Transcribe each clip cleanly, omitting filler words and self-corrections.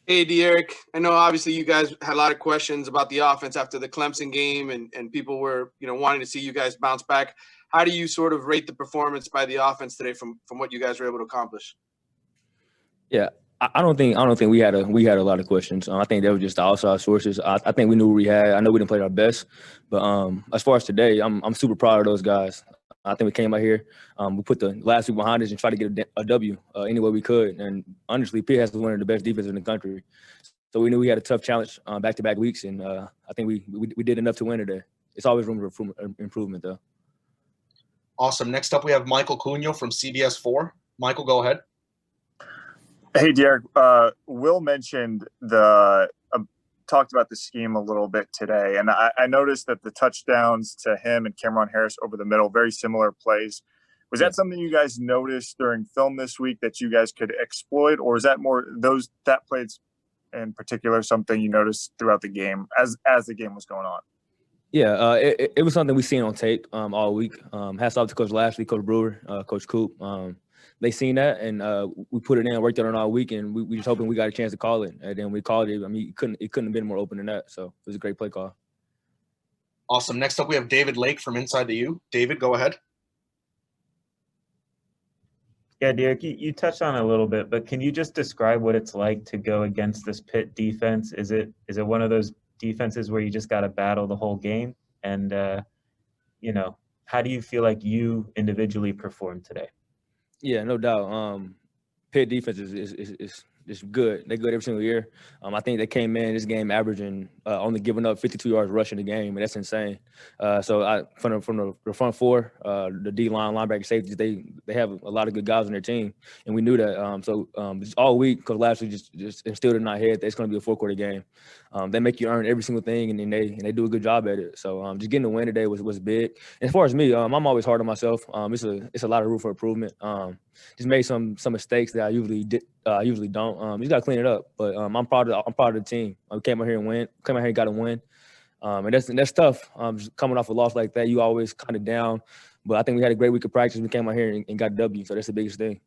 Hey, Derek. I know obviously you guys had a lot of questions about the offense after the Clemson game, and people were wanting to see you guys bounce back. How do you sort of rate the performance by the offense today from what you guys were able to accomplish? Yeah, I don't think we had a lot of questions. I think they were just the outside sources. I think we knew what we had. I know we didn't play our best, but as far as today, I'm super proud of those guys. I think we came out here, we put the last week behind us and tried to get a W any way we could. And honestly, Pitt has one of the best defenses in the country, so we knew we had a tough challenge back-to-back weeks, and I think we did enough to win today. It's always room for improvement, though. Awesome. Next up, we have Michael Cunha from CBS4. Michael, go ahead. Hey, Derek. Will mentioned talked about the scheme a little bit today, and I noticed that the touchdowns to him and Cameron Harris over the middle, very similar plays. Was that something you guys noticed during film this week that you guys could exploit, or is that more that plays in particular something you noticed throughout the game as the game was going on? Yeah, it was something we seen on tape all week. Hats off to Coach Lashley, Coach Brewer, Coach Coop. They seen that, and we put it in, worked on it all week, and we just hoping we got a chance to call it. And then we called it. I mean, it couldn't have been more open than that. So it was a great play call. Awesome. Next up, we have David Lake from InsideTheU. David, go ahead. Yeah, Derek, you touched on it a little bit, but can you just describe what it's like to go against this Pitt defense? Is it one of those defenses where you just got to battle the whole game? And, how do you feel like you individually performed today? Yeah, no doubt. Pitt defense is good. They're good every single year. I think they came in this game averaging only giving up 52 yards rushing the game, and that's insane. So from the front four, the D line, linebacker, safeties, they have a lot of good guys on their team, and we knew that. Just all week, because last week just instilled in our head that it's going to be a 4-quarter game. They make you earn every single thing, and they do a good job at it. So just getting the win today was big. And as far as me, I'm always hard on myself. It's a lot of room for improvement. Just made some mistakes that I usually don't. You got to clean it up. But I'm proud of the team. We came out here and win. Came out here and got a win. And that's tough. Just coming off a loss like that, you always kind of down. But I think we had a great week of practice. We came out here and got a W. So that's the biggest thing.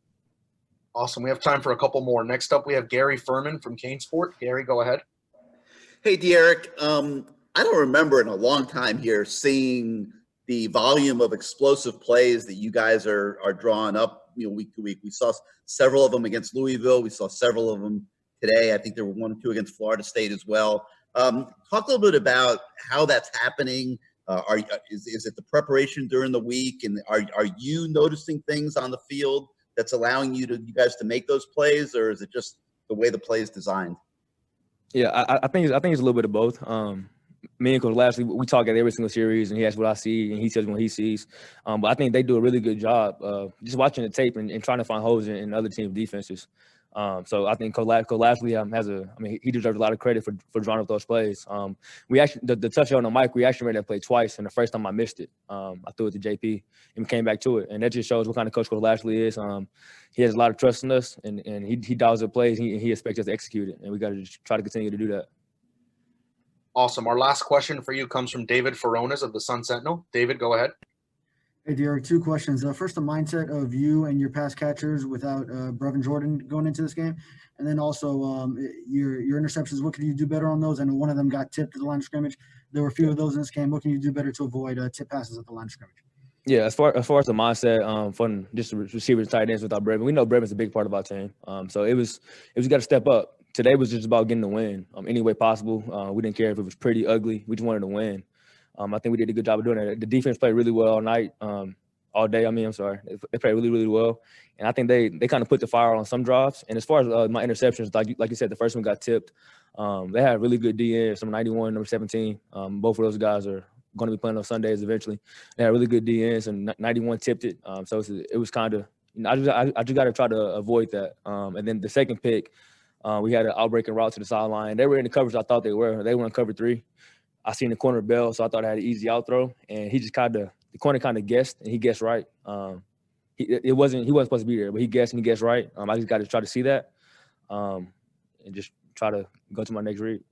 Awesome. We have time for a couple more. Next up, we have Gary Fuhrman from Kane Sport. Gary, go ahead. Hey, Derek. I don't remember in a long time here seeing the volume of explosive plays that you guys are drawing up, week to week. We saw several of them against Louisville. We saw several of them today. I think there were 1 or 2 against Florida State as well. Talk a little bit about how that's happening. Is it the preparation during the week, and are you noticing things on the field that's allowing you guys to make those plays, or is it just the way the play is designed? Yeah, I think it's a little bit of both. Me and Coach Lashley, we talk at every single series, and he asks what I see, and he says what he sees. But I think they do a really good job just watching the tape and trying to find holes in other teams' defenses. So I think Coach Lashley he deserves a lot of credit for drawing up those plays. We actually the touchdown on Mike, we actually made that play twice, and the first time I missed it. I threw it to JP and we came back to it, and that just shows what kind of coach Coach Lashley is. He has a lot of trust in us, and he dials up plays. He expects us to execute it, and we got to just try to continue to do that. Awesome. Our last question for you comes from David Ferronis of the Sun Sentinel. David, go ahead. Hey, Derek, 2 questions. First, the mindset of you and your pass catchers without Brevin Jordan going into this game. And then also your interceptions, what can you do better on those? I know one of them got tipped at the line of scrimmage. There were a few of those in this game. What can you do better to avoid tip passes at the line of scrimmage? Yeah, as far as the mindset, from just the receivers, tight ends without Brevin, we know Brevin's a big part of our team. So it was got to step up. Today was just about getting the win any way possible. We didn't care if it was pretty, ugly. We just wanted to win. I think we did a good job of doing that. The defense played really well all night, all day. They played really, really well. And I think they kind of put the fire on some drives. And as far as my interceptions, like you said, the first one got tipped. They had really good DNs, some 91, number 17. Both of those guys are going to be playing on Sundays eventually. They had really good DNs, and 91 tipped it. So it was kind of, I just got to try to avoid that. And then the second pick, we had an outbreaking route to the sideline. They were in the coverage I thought they were. They were in cover 3. I seen the corner bell, so I thought I had an easy out throw. And he just the corner kind of guessed, and he guessed right. He wasn't supposed to be there, but he guessed and he guessed right. I just got to try to see that and just try to go to my next read.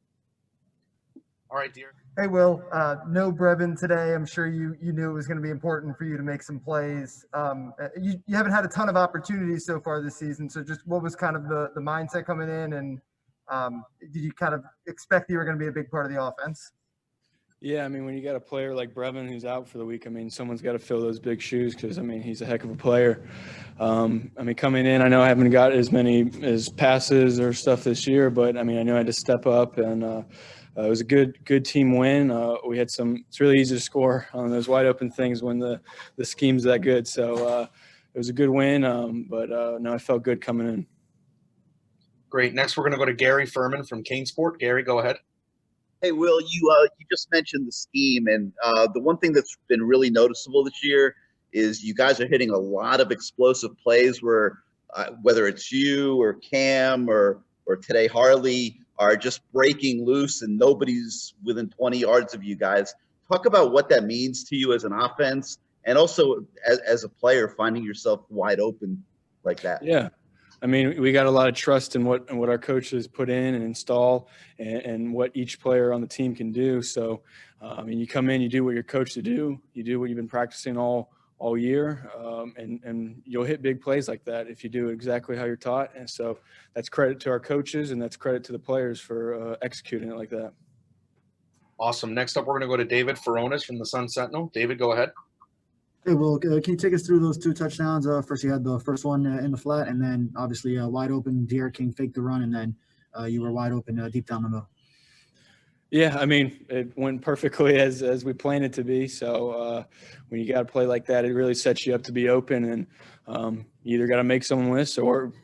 All right, dear. Hey, Will. No Brevin today. I'm sure you knew it was going to be important for you to make some plays. You haven't had a ton of opportunities so far this season, so just what was kind of the mindset coming in, and Did you kind of expect you were going to be a big part of the offense? Yeah, I mean, when you got a player like Brevin who's out for the week, I mean, someone's got to fill those big shoes because, I mean, he's a heck of a player. I mean, coming in, I know I haven't got as many as passes or stuff this year, but, I mean, I knew I had to step up, and it was a good team win. We had it's really easy to score on those wide open things when the scheme's that good. So it was a good win, but no, I felt good coming in. Great. Next, we're going to go to Gary Fuhrman from Canesport. Gary, go ahead. Hey, Will, you just mentioned the scheme, and the one thing that's been really noticeable this year is you guys are hitting a lot of explosive plays where whether it's you or Cam or today Harley are just breaking loose and nobody's within 20 yards of you guys. Talk about what that means to you as an offense and also as a player finding yourself wide open like that. Yeah. I mean, we got a lot of trust in what our coaches put in and install and what each player on the team can do. So, I mean, you come in, you do what you're coached to do. You do what you've been practicing all year, and you'll hit big plays like that if you do exactly how you're taught. And so that's credit to our coaches, and that's credit to the players for executing it like that. Awesome. Next up, we're going to go to David Ferronis from the Sun Sentinel. David, go ahead. Hey, Will, can you take us through those two touchdowns? First, you had the first one in the flat, and then obviously wide open. De'Aaron King faked the run, and then you were wide open deep down the middle. Yeah, I mean, it went perfectly as we planned it to be. So when you got a play like that, it really sets you up to be open, and you either got to make someone miss or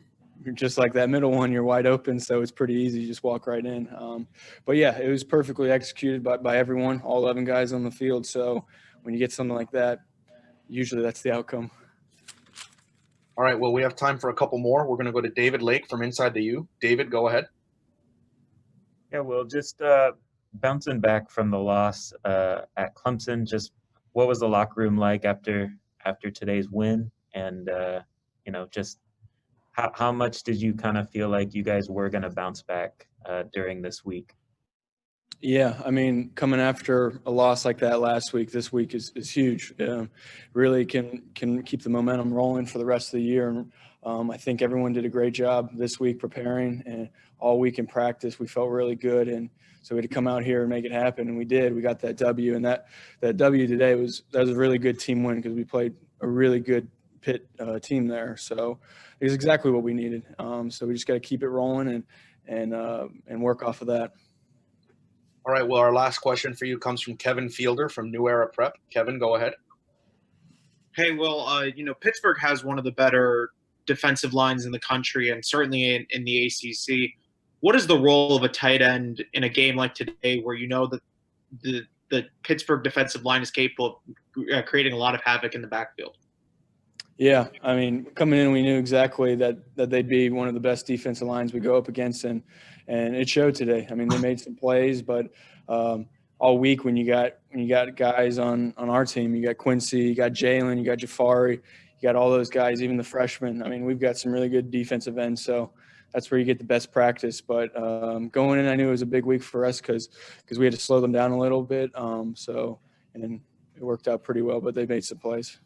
just like that middle one, you're wide open. So it's pretty easy. You just walk right in. But, yeah, it was perfectly executed by everyone, all 11 guys on the field. So when you get something like that, usually that's the outcome. All right, well, we have time for a couple more. We're going to go to David Lake from InsideTheU. David, go ahead. Yeah, well, just bouncing back from the loss at Clemson, just what was the locker room like after today's win? And, just how much did you kind of feel like you guys were going to bounce back during this week? Yeah, I mean, coming after a loss like that last week, this week is huge. Really can keep the momentum rolling for the rest of the year. And I think everyone did a great job this week preparing, and all week in practice, we felt really good. And so we had to come out here and make it happen, and we did. We got that W, and that W today was a really good team win because we played a really good Pitt team there. So it was exactly what we needed. So we just got to keep it rolling and work off of that. All right, well, our last question for you comes from Kevin Fielder from New Era Prep. Kevin, go ahead. Hey, Will, Pittsburgh has one of the better defensive lines in the country and certainly in the ACC. What is the role of a tight end in a game like today where you know that the Pittsburgh defensive line is capable of creating a lot of havoc in the backfield? Yeah, I mean, coming in, we knew exactly that they'd be one of the best defensive lines we go up against, and it showed today. I mean, they made some plays, but all week when you got guys on our team, you got Quincy, you got Jalen, you got Jafari, you got all those guys, even the freshmen. I mean, we've got some really good defensive ends, so that's where you get the best practice. But going in, I knew it was a big week for us because we had to slow them down a little bit. And it worked out pretty well, but they made some plays.